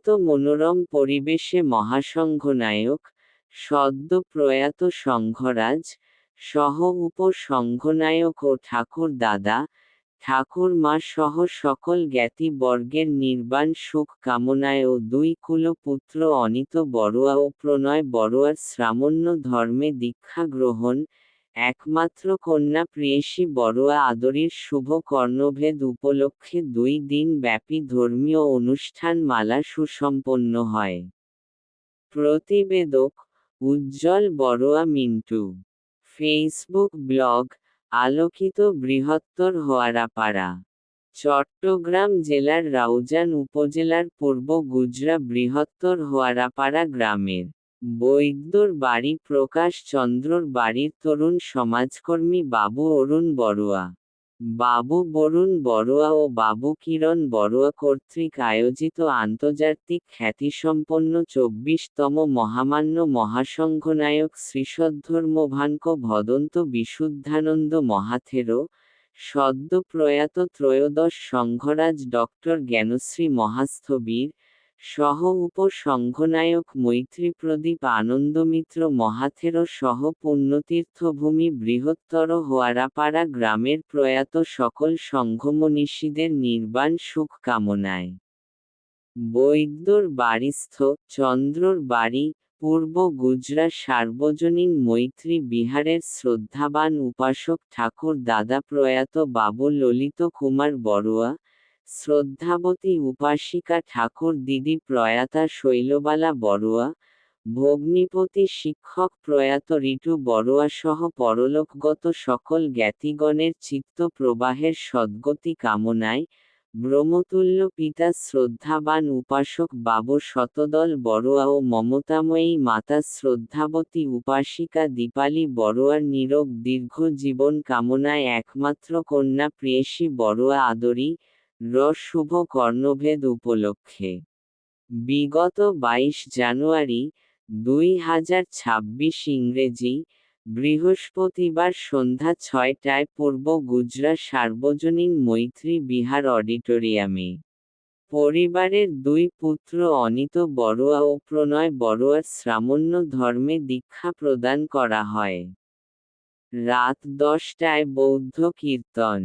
অত্যন্ত মনোরম পরিবেশে মহাসংঘনায়ক, সদ্য প্রয়াত সংঘরাজ, সহ উপসংঘনায়ক ও ঠাকুরদাদা, ঠাকুরমা সহ সকল জ্ঞাতিবর্গের নির্বাণ সুখ কামনায় ও দুই কুলপুত্র অনিত বড়ুয়া ও প্রণয় বড়ুয়ার শ্রামণ্য ধর্মে দীক্ষা গ্রহণ, একমাত্র কন্যা প্রেয়সী বড়ুয়া আদরির শুভ কর্ণভেদ উপলক্ষে 2 দিন ব্যাপী ধর্মীয় অনুষ্ঠান মালা সুসম্পন্ন হয়। প্রতিবেদক: উজ্জ্বল বড়ুয়া মিন্টু। ফেসবুক ব্লগ: আলোকিত বৃহত্তর হোয়ারাপাড়া। চট্টগ্রাম জেলার রাউজান উপজেলার পূর্ব গুজরা বৃহত্তর হোয়ারাপাড়া গ্রামের বৈদ্যর বাড়ি প্রকাশ চন্দ্রর বাড়ির তরুণ সমাজকর্মী বাবু অরুণ বড়ুয়া, বাবু বরুণ বড়ুয়া ও বাবু কিরণ বড়ুয়া কর্তৃক আয়োজিত আন্তর্জাতিক খ্যাতিসম্পন্ন 24তম মহামান্য মহাসংঘনায়ক শ্রীসদ্ধর্মভানক ভদন্ত বিশুদ্ধানন্দ মহাথেরো, সদ্য প্রয়াত ত্রয়োদশ সংঘরাজ ডক্টর জ্ঞানশ্রী মহাস্থবির, সহ উপসংঘনায়ক মৈত্রীপ্রদীপ আনন্দমিত্র মহাথেরো সহ পুণ্যতীর্থভূমি বৃহত্তর হোয়ারাপাড়া গ্রামের প্রয়াত সকল সংঘমনীষীদের নির্বাণ সুখ কামনায় বৈদ্যর বাড়িস্থ চন্দ্রর বাড়ি, পূর্ব গুজরা সার্বজনীন মৈত্রী বিহারের শ্রদ্ধাবান উপাসক ঠাকুর দাদা প্রয়াত বাবু ললিত কুমার বড়ুয়া, শ্রদ্ধাবতী উপাসিকা ঠাকুর দিদি প্রয়াতা শৈলবালা বড়ুয়া, ভগ্নিপতি শিক্ষক প্রয়াত ঋতু বড়ুয়া সহ পরলোকগত সকল জ্ঞাতিগণের চিত্ত প্রবাহের সদ্গতি কামনায় ব্রহ্মতুল্য পিতা শ্রদ্ধাবান উপাসক বাবু শতদল বড়ুয়া ও মমতাময়ী মাতা শ্রদ্ধাবতী উপাসিকা দীপালি বড়ুয়ার নিরোগ দীর্ঘ জীবন কামনায় একমাত্র কন্যা প্রেয়সী বড়ুয়া আদরি শুভ কর্ণভেদ উপলক্ষে বিগত 22 জানুয়ারি 2026 ইংরেজি বৃহস্পতিবার সন্ধ্যা 6টায় পূর্ব গুজরা সার্বজনীন মৈত্রী বিহার অডিটোরিয়ামে পরিবারের 2 পুত্র অনিত বড়ুয়া ও প্রণয় বড়ুয়ার শ্রামণ্য ধর্মে দীক্ষা প্রদান করা হয়। রাত 10টায় বৌদ্ধ কীর্তন।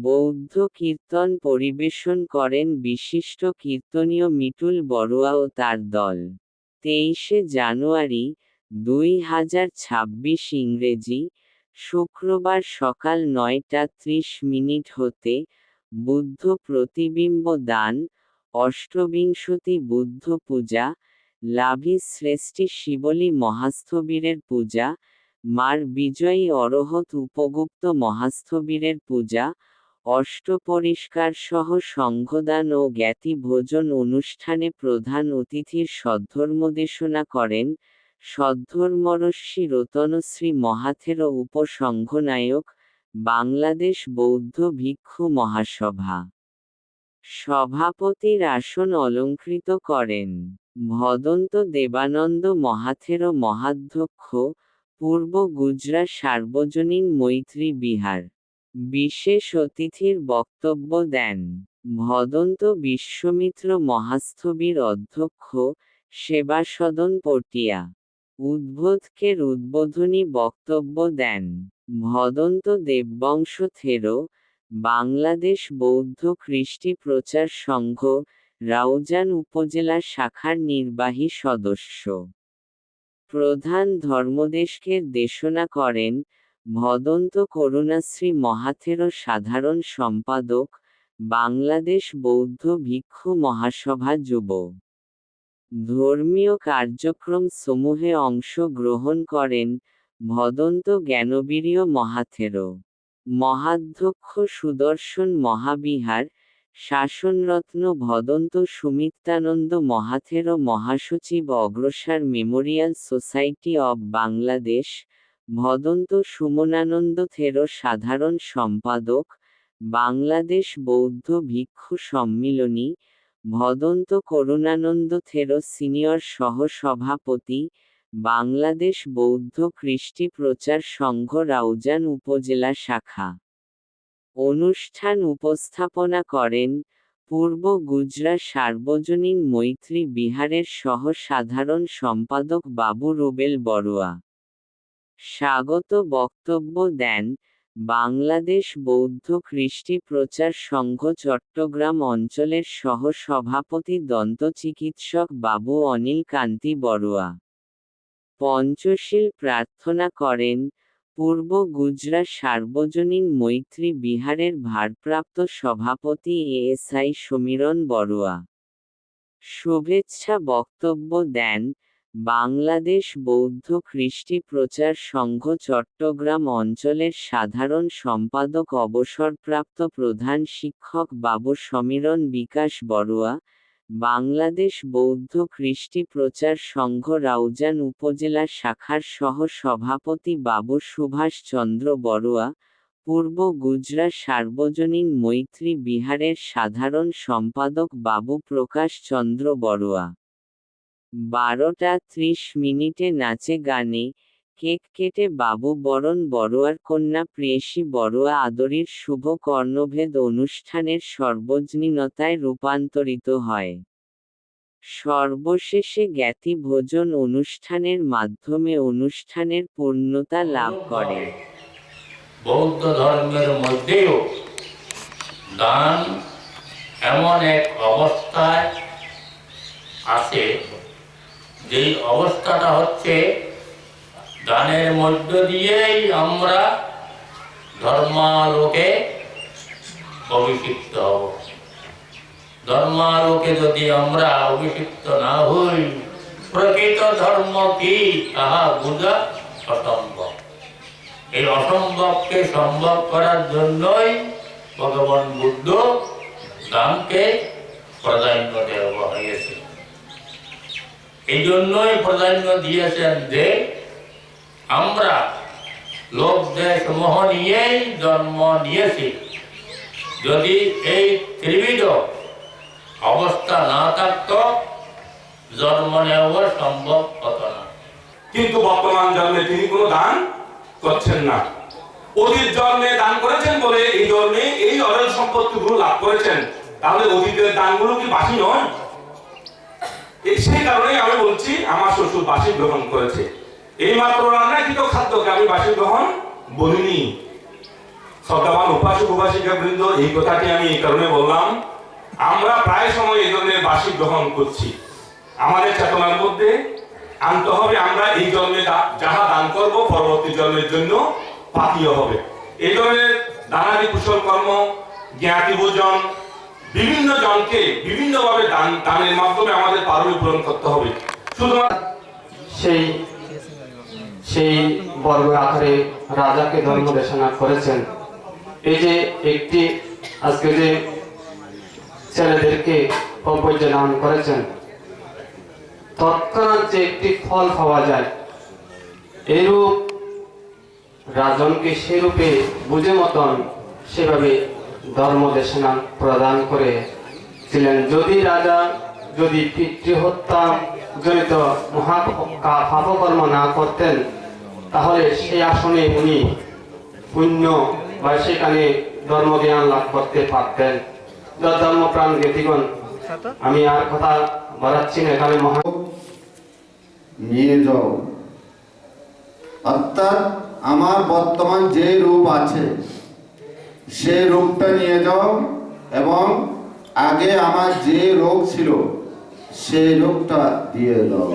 বৌদ্ধ কীর্তন পরিবেশন করেন বিশিষ্ট কীর্তনীয় মিটুল বড়ুয়া ও তার দল। 23 জানুয়ারি 2026 ইংরেজি শুক্রবার সকাল 9টা 30 হতে বুদ্ধ প্রতিবিম্ব দান, অষ্টবিংশতি বুদ্ধ পূজা, লাভী শ্রেষ্ঠী শিবলী মহাস্থবিরের পূজা, মার বিজয়ী অরহত উপগুপ্ত মহাস্থবিরের পূজা, অষ্টপরিষ্কার সহ সংঘদান ও জ্ঞাতি ভোজন অনুষ্ঠানে প্রধান অতিথির সদ্ধর্মদেশনা করেন সদ্ধর্মরশ্মি রতনশ্রী মহাথেরো উপসংঘনায়ক, বাংলাদেশ বৌদ্ধ ভিক্ষু মহাসভা। সভাপতির আসন অলঙ্কৃত করেন ভদন্ত দেবানন্দ মহাথেরো মহাধ্যক্ষ, পূর্ব গুজরা সার্বজনীন মৈত্রী বিহার। বিশেষ অতিথির বক্তব্য দেন ভদন্ত বিশ্বমিত্র মহাস্থবির অধ্যক্ষ, সেবাসদন পটিয়া। উদ্বোধকের উদ্বোধনী বক্তব্য দেন ভদন্ত দেববংশ থেরো, বাংলাদেশ বৌদ্ধ কৃষ্টি প্রচার সংঘ, রাউজান উপজেলা শাখার নির্বাহী সদস্য। প্রধান ধর্মদেশকের দেশনা করেন ভদন্ত করুণাশ্রী মহাথেরো সাধারণ সম্পাদক, বাংলাদেশ বৌদ্ধ ভিক্ষু মহাসভা যুব। ধর্মীয় কার্যক্রম সমূহে অংশ গ্রহণ করেন ভদন্ত জ্ঞানবীর্য মহাথেরো মহাধ্যক্ষ সুদর্শন মহাবিহার, শাসনরত্ন ভদন্ত সুমিত্রানন্দ মহাথেরো মহাসচিব Agrasar memorial society of Bangladesh, Bhadanta Sumanananda Thero সাধারণ সম্পাদক, বাংলাদেশ বৌদ্ধ ভিক্ষু সম্মিলনী, ভদন্ত করুণানন্দ থেরো সিনিয়র সহ-সভাপতি, বাংলাদেশ বৌদ্ধ কৃষ্টি প্রচার সংঘ রাউজান উপজেলা শাখা। অনুষ্ঠান উপস্থাপনা করেন পূর্ব গুজরাট সার্বজনীন মৈত্রী বিহারের সহ সাধারণ সম্পাদক বাবু রুবেল বড়ুয়া স্বাগত বক্তব্য দেন বাংলাদেশ বৌদ্ধ কৃষ্টি প্রচার সংঘ চট্টগ্রাম অঞ্চলের সহ সভাপতি দন্ত চিকিৎসক বাবু অনিল কান্তি বড়ুয়া। পঞ্চশীল প্রার্থনা করেন পূর্ব গুজরাট সার্বজনীন মৈত্রী বিহারের ভারপ্রাপ্ত সভাপতি এএসআই সমীরণ বড়ুয়া। শুভেচ্ছা বক্তব্য দেন বাংলাদেশ বৌদ্ধ কৃষ্টি প্রচার সংঘ চট্টগ্রাম অঞ্চলের সাধারণ সম্পাদক অবসরপ্রাপ্ত প্রধান শিক্ষক বাবু সমীরণ বিকাশ বড়ুয়া, বাংলাদেশ বৌদ্ধ কৃষ্টি প্রচার সংঘ রাউজান উপজেলা শাখার সহ সভাপতি বাবু সুভাষ চন্দ্র বড়ুয়া, পূর্ব গুজরাট সার্বজনীন মৈত্রী বিহারের সাধারণ সম্পাদক বাবু প্রকাশ চন্দ্র বড়ুয়া। 12:30 নাচে গানে কেক কেটে বাবু বরণ বড়ুয়ার কন্যা প্রেয়সী বড়ুয়া আদরির শুভ কর্ণভেদ অনুষ্ঠানের সর্বজনীনতায় রূপান্তরিত হয়। সর্বশেষে জ্ঞাতি ভোজন অনুষ্ঠানের মাধ্যমে অনুষ্ঠানের পূর্ণতা লাভ করে। বৌদ্ধ ধর্মের মধ্যেও দান এমন এক অবস্থায় আছে, যেই অবস্থাটা হচ্ছে দানের মধ্য দিয়েই আমরা ধর্মালোকে অভিষিক্ত হব। ধর্মালোকে যদি আমরা অভিষিক্ত না হই, প্রকৃত ধর্ম কি তাহা বোঝা অসম্ভব। এই অসম্ভবকে সম্ভব করার জন্যই ভগবান বুদ্ধ দানকে প্রাধান্য দেওয়া হয়েছে। এই জন্যই প্রাধান্য দিয়েছেন যে আমরা লোক দেশ মোহ নিয়েই জন্ম নিয়েছি। যদি এই ত্রিবিধ অবস্থা না থাকত, জন্ম নেওয়া সম্ভব হতো না। কিন্তু বর্তমান জন্মে তিনি কোনো দান করছেন না। অতীত জন্মে দান করেছেন বলে এই জন্মে এই অরল সম্পত্তিগুলো লাভ করেছেন। তাহলে অতীতের দানগুলো কি বাসি নয়? সেই কারণে আমি বলছি, আমার শ্বশুর বাসি গ্রহণ করেছে। এই মাত্র রান্নাকৃত খাদ্যকে আমি বাসি গ্রহণ বলিনি। শ্রদ্ধাবান উপাসক উপাসিকা বৃন্দ, এই কথাটি আমি এই কারণে বললাম, আমরা প্রায় সময় এই ধরনের বাসি গ্রহণ করছি। আমাদের চেতনার মধ্যে আনতে হবে, আমরা এই জন্মে যাহা দান করব পরবর্তী জন্মের জন্য পাথেয় হবে। এই ধরনের দানাদি কুশল কর্ম, জ্ঞাতি ভোজন, বিভিন্ন জনকে বিভিন্নভাবে দানের মাধ্যমে আমাদের পারমি পূরণ করতে হবে। শুধুমাত্র সেই বর্গ আকারে রাজাকে ধর্ম দেশনা করেছেন। এই যে একটি আজকে যে ছেলেদেরকে পঞ্চ দান করেছেন, তৎক্ষণাৎ যে একটি ফল পাওয়া যায়, এরূপ রাজনকে সেরূপে বুঝে মতন সেভাবে ধর্ম দেশনা প্রদান করেছিলেন। যদি রাজা যদি পিতৃহত্যা জনিত পাপকর্ম না করতেন, তাহলে সেই আসনে উনি পুণ্য বা সেখানে ধর্মজ্ঞান লাভ করতে পারতেন। ধর্মপ্রাণ জ্ঞাতিগণ, আমি আর কথা বাড়াচ্ছি না, এখানে নিয়ে যাও। অর্থাৎ আমার বর্তমান যে রূপ আছে সেই রূপটা নিয়ে যাও, এবং আগে আমার যে রোগ ছিল সেই রোগটা দিয়ে দাও।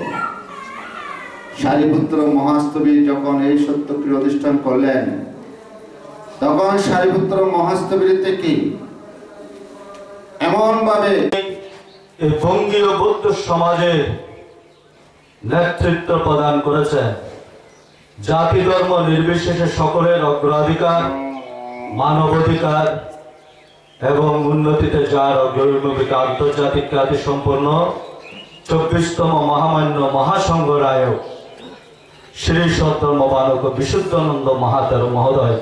সারিপুত্র মহাস্তবী যখন এই সত্যকে প্রতিষ্ঠান করলেন, তখন সারিপুত্র মহাস্তবীর থেকে এমন ভাবে এই বঙ্গীয় বৌদ্ধ সমাজে নেতৃত্ব প্রদান করেছেন। জাতি ধর্ম নির্বিশেষে সকলের অগ্রাধিকার, মানবাধিকার এবং উন্নতিতে যার অগ্রণী আন্তর্জাতিক খ্যাতি সম্পন্ন 24তম মহামান্য মহাসংঘ রায় শ্রী সদ্ধর্মবালক বিশুদ্ধানন্দ মহাতের মহোদয়,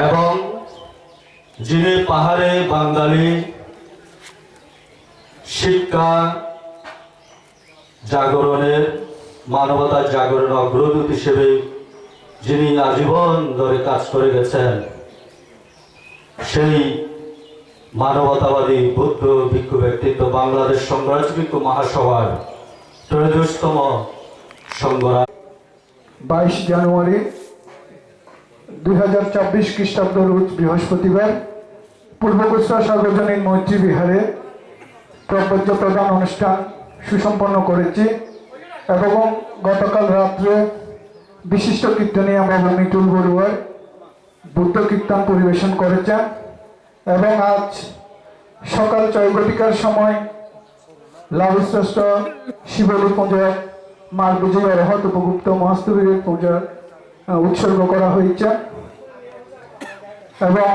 এবং যিনি পাহাড়ে বাঙালি শিক্ষা জাগরণের, মানবতার জাগরণের অগ্রদূত হিসেবে যিনি আজীবন ধরে কাজ করে গেছেন, সেই মানবতাবাদী বৌদ্ধ ভিক্ষু ব্যক্তিত্ব বাংলাদেশ সংঘরাজ ভিক্ষু মহাসভার ত্রয়োদশতম সংঘরাজ 22 জানুয়ারি 2024 খ্রিস্টাব্দ রোজ বৃহস্পতিবার পূর্বগুচ্ছা সার্বজনীন মৈত্রী বিহারে প্রবজ্য প্রদান অনুষ্ঠান সুসম্পন্ন করেছি এবং গতকাল রাত্রে বিশিষ্ট কীর্তনীয় বাবা মিটুল বড়ুয়ার বুদ্ধ কীর্তন পরিবেশন করেছেন এবং আজ সকাল 6 ঘটিকার সময় লাভশ্রেষ্ঠ শিবলী পূজা মার বিজয় অরহত উপগুপ্ত মহাস্তবীরের পূজা উৎসর্গ করা হয়েছে এবং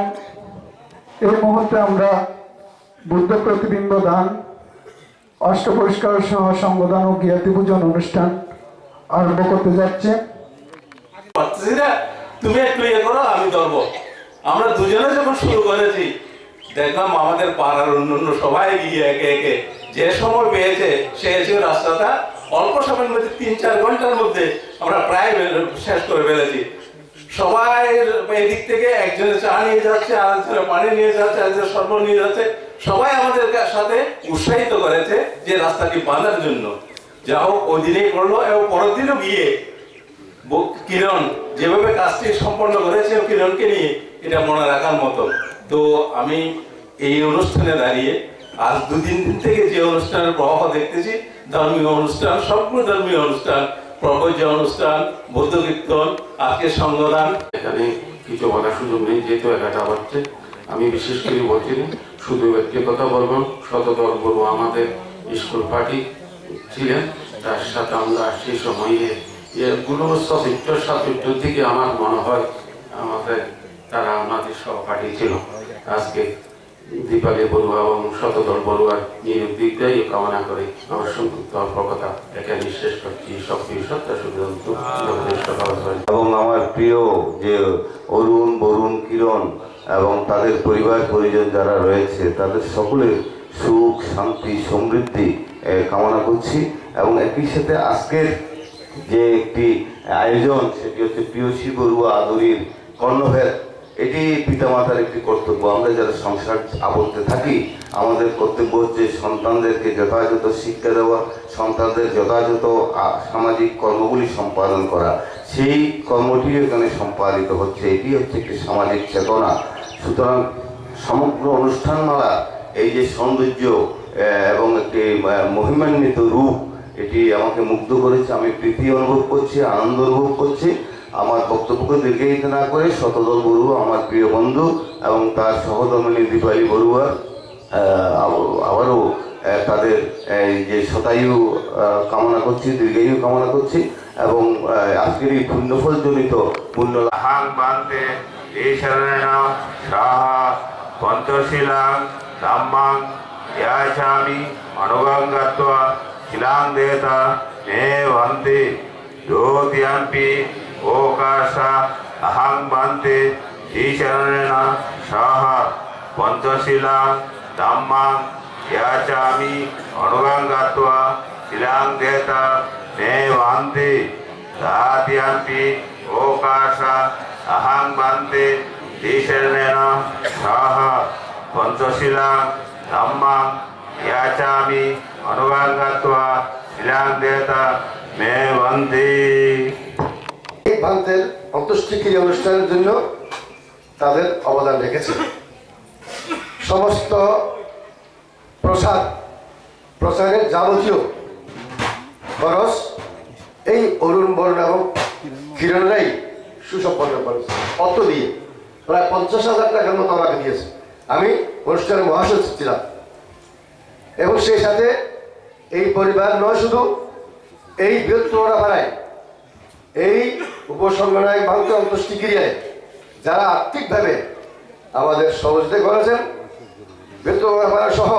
এই মুহূর্তে আমরা বুদ্ধ প্রতিবিম্ব দান অষ্ট পরিষ্কার সহ সঙ্গদান ও জ্ঞাতি পূজন অনুষ্ঠান আরম্ভ করতে যাচ্ছে। তুমি একটু ইয়ে করো, আমি ধরবো। আমরা দুজনে যখন শুরু করেছি দেখলাম আমাদের পাড়ার অন্যান্য সবাই গিয়ে একে একে যে সময় পেয়েছে সে এসে রাস্তাটা অল্প সময়ের মধ্যে 3-4 ঘন্টার মধ্যে আমরা প্রায় শেষ করে ফেলেছি। সবাই এদিক থেকে একজনে চা নিয়ে যাচ্ছে, আরেকজনে পানি নিয়ে যাচ্ছে, আরেকজনে শরবত নিয়ে যাচ্ছে। সবাই আমাদের সাথে উৎসাহিত করেছে যে রাস্তাটি বাঁধার জন্য। যা হোক ওই দিনেই করলো এবং পরের দিনও গিয়ে কিরণ যেভাবে কাজটি সম্পন্ন করেছে কিরণকে নিয়ে এটা মনে রাখার মতো। তো আমি এই অনুষ্ঠানে দাঁড়িয়ে আজ 2-3 দিন থেকে যে অনুষ্ঠানের প্রভাব দেখতেছি, ধর্মীয় অনুষ্ঠান, সবগুলো ধর্মীয় অনুষ্ঠান, প্রবজ্য অনুষ্ঠান, বৌদ্ধ কীর্তন, আজকে সঙ্গদান, এখানে কিছু বলার সুযোগ নেই যেহেতু একাটা হচ্ছে। আমি বিশেষ করে বলছি না, শুধু একটি কথা বলবেন, শতদল বড়ুয়া আমাদের স্কুল পার্টি ছিলেন, তার সাথে আমরা সেই সময়ে এগুলো সাহিত্যের দিকে আমার মনে হয় আমাদের তারা আমাদের সহপাঠী ছিল। আজকে দীপালি বড়ুয়া এবং শতদল বড়ুয়ার নিয়োগ দিকটাই কামনা করে আমার সংযুক্ত অল্পকথা এখানে শেষ করছি। সক্রিয় সত্তা শুধু এবং আমার প্রিয় যে অরুণ, বরুণ, কিরণ এবং তাদের পরিবার পরিজন যারা রয়েছে তাদের সকলের সুখ, শান্তি, সমৃদ্ধি কামনা করছি। এবং একই সাথে আজকের যে একটি আয়োজন সেটি হচ্ছে প্রিয়সী বড়ুয়া আদরির কর্ণভেদ। এটি পিতামাতার একটি কর্তব্য। আমরা যারা সংসার আবদ্ধে থাকি আমাদের কর্তব্য হচ্ছে সন্তানদেরকে যথাযথ শিক্ষা দেওয়া, সন্তানদের যথাযথ সামাজিক কর্মগুলি সম্পাদন করা। সেই কর্মটি এখানে সম্পাদিত হচ্ছে, এটি হচ্ছে একটি সামাজিক চেতনা। সুতরাং সমগ্র অনুষ্ঠানমালা এই যে সৌন্দর্য এবং একটি মহিমান্বিত রূপ, এটি আমাকে মুগ্ধ করেছে। আমি প্রীতি অনুভব করছি, আনন্দ অনুভব করছি। আমার বক্তব্যকে দীর্ঘায়িত না করে শতদল বড়ুয়া আমার প্রিয় বন্ধু এবং তার সহধর্মিণী দীপালি বড়ুয়া আবারও তাদের এই যে শতায়ু কামনা করছি, দীর্ঘায়ু কামনা করছি এবং আজকের এই পুণ্যফলজনিত পুণ্য হাং বান্তে এই শরণেন সাহা পঞ্চশীলাং ধাম্মাং ইয়াচামি অনুগঙ্গত্বা শিলাং দেতা মে বন্তি দ্যোতিয়াম্পি ওকাশা আহাং বান্তে ঈশরণেন সাহা পঞ্চশীলাং ধাম্মাং ইয়াচামি অনুগঙ্গত্বা শিলাং দেতা মে বন্তি দ্যোতিয়াম্পি ওকাশা আহাং বান্তে ঈশরণেন সাহা পঞ্চশীলাং ধাম্মাং ইয়াচামি অনুগঙ্গত্বা শিলাং দেতা মে বন্তি। ভান্তের অন্ত্যেষ্টিক্রিয়া অনুষ্ঠানের জন্য তাদের অবদান রেখেছে। সমস্ত প্রচারের যাবতীয় খরচ এই অরুণ, বরুণ এবং কিরণরাই সুসম্পন্ন করেছে। অর্থ দিয়ে প্রায় 50,000 টাকার মতো আমাকে দিয়েছে। আমি অনুষ্ঠানের মহাসচিব ছিলাম এবং সেই সাথে এই পরিবার নয়, শুধু এই বৃহত্তর পাড়ায় এই উপসংগঠনের ভারতীয় অন্ত্যেষ্টিক্রিয়ায় যারা আর্থিকভাবে আমাদের সহযোগিতা করেছেন, বৃহত্তর সহ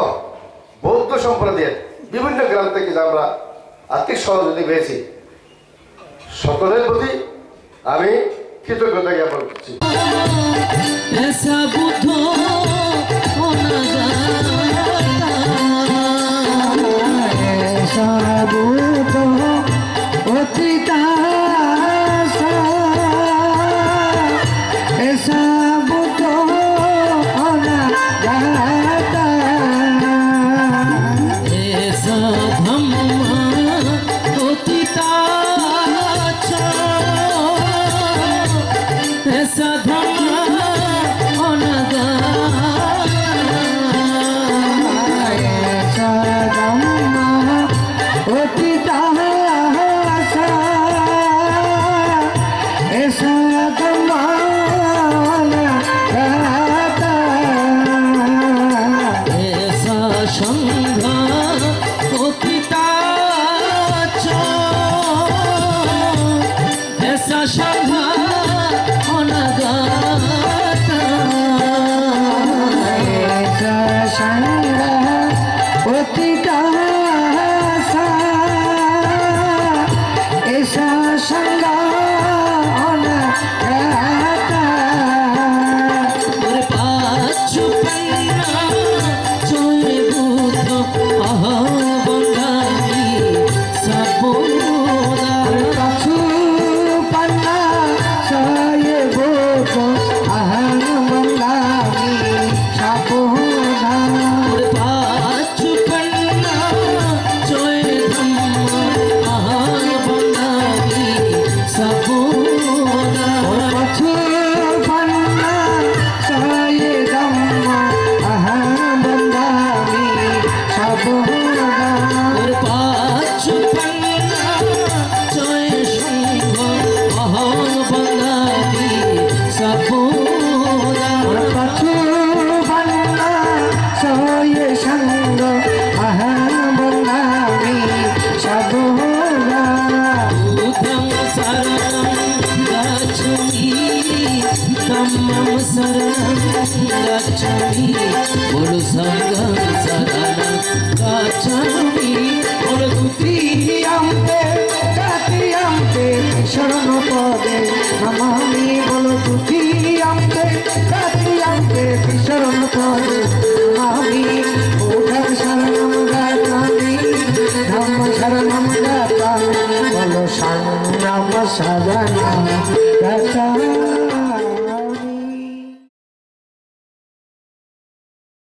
বৌদ্ধ সম্প্রদায়ের বিভিন্ন গ্রাম থেকে যা আমরা আর্থিক সহযোগিতা পেয়েছি, সকলের প্রতি আমি কৃতজ্ঞতা জ্ঞাপন করছি। ऐसा बुतो होना बोलो संगम शरणं गच्छामि बोलो द्वितीयम्पे तृतीयम्पे शरणपदे नमामि बोलो द्वितीयम्पे तृतीयम्पे शरणपदे नमामि बुद्धं शरणं गच्छामि धम्मं शरणं गच्छामि बोलो संगम शरणं गच्छामि